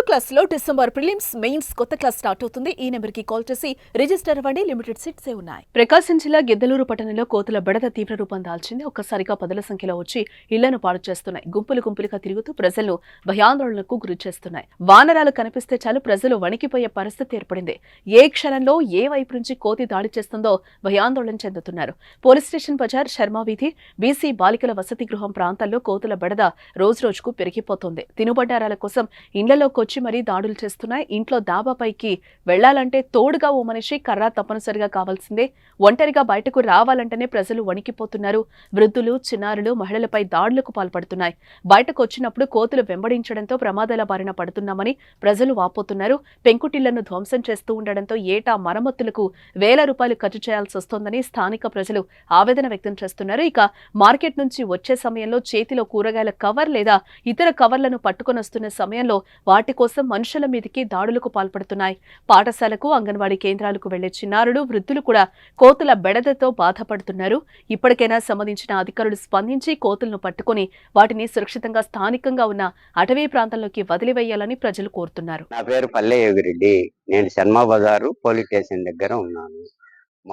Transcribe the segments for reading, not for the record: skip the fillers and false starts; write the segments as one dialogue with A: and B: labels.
A: Class లో December prelims mains కొత్త class start అవుతుంది. ఈ నెంబర్ కి కాల్ చేసి రిజిస్టర్ అవ్వండి. లిమిటెడ్ సీట్సే ఉన్నాయి. ప్రకాశం జిల్లా గిద్దలూరు పట్టణంలో కోతుల బెడద తీవ్ర రూపం దాల్చింది. ఒక్కసారిగా పదుల సంఖ్యలో వచ్చి ఇళ్లను పాడు చేస్తున్నాయి. గుంపులు గుంపులుగా తిరుగుతూ ప్రజలను భయాందోళనకు గురి చేస్తున్నాయి. వానరాలు కనిపిస్తే చాలు ప్రజలు వణికిపోయే పరిస్థితి ఏర్పడింది. ఏ క్షణంలో ఏ వైపు నుంచి కోతి దాడి చేస్తుందో భయాందోళన చెందుతున్నారు. పోలీస్ స్టేషన్ బజార్, శర్మ వీధి, బీసీ బాలికల వసతి గృహం ప్రాంతాల్లో కోతుల బెడద రోజురోజుకు పెరిగిపోతోంది. తినుబండారాల కోసం ఇండ్లలోకి వచ్చి మరీ దాడులు చేస్తున్నాయి. ఇంట్లో దాబాపైకి వెళ్లాలంటే తోడుగా ఓ మనిషి, కర్ర తప్పనిసరిగా కావాల్సిందే. ఒంటరిగా బయటకు రావాలంటేనే ప్రజలు వణికిపోతున్నారు. వృద్ధులు, చిన్నారులు, మహిళలపై దాడులకు పాల్పడుతున్నాయి. బయటకు వచ్చినప్పుడు కోతులు వెంబడించడంతో ప్రమాదాల బారిన పడుతున్నామని ప్రజలు వాపోతున్నారు. పెంకుటిళ్లను ధ్వంసం చేస్తూ ఉండడంతో ఏటా మరమ్మతులకు వేల రూపాయలు ఖర్చు చేయాల్సి వస్తోందని స్థానిక ప్రజలు ఆవేదన వ్యక్తం చేస్తున్నారు. ఇక మార్కెట్ నుంచి వచ్చే సమయంలో చేతిలో కూరగాయల కవర్ లేదా ఇతర కవర్లను పట్టుకొని వస్తున్న సమయంలో వాటి కోసం మనుషుల మీదకి దాడులకు పాల్పడుతున్నాయి. పాఠశాలకు, అంగన్వాడీ కేంద్రాలకు వెళ్లే చిన్నారులు, వృద్ధులు కూడా కోతుల బెడదతో బాధపడుతున్నారు. ఇప్పటికైనా సంబంధించిన అధికారులు స్పందించి కోతులను పట్టుకుని వాటిని సురక్షితంగా స్థానికంగా ఉన్న అటవీ ప్రాంతంలోకి వదిలివేయాలని ప్రజలు కోరుతున్నారు.
B: నా పేరు పల్లె యోగిరెడ్డి. నేను శర్మ బజారు పోలీస్ స్టేషన్ దగ్గర ఉన్నాను.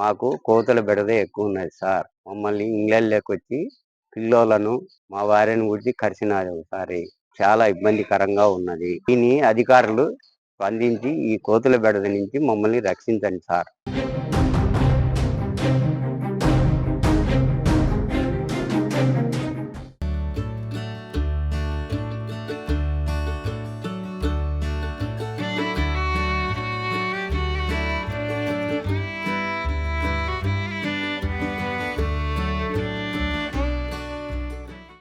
B: మాకు కోతుల బెడద ఎక్కువ ఉన్నది సార్. మమ్మల్ని ఇంగ్లాండ్లోకి వచ్చి పిల్లోలను, మా భార్యను గురించి కరిచినారు ఒకసారి. చాలా ఇబ్బందికరంగా ఉన్నది. దీని అధికారులు స్పందించి ఈ కోతుల బెడద నుంచి మమ్మల్ని రక్షించండి సార్.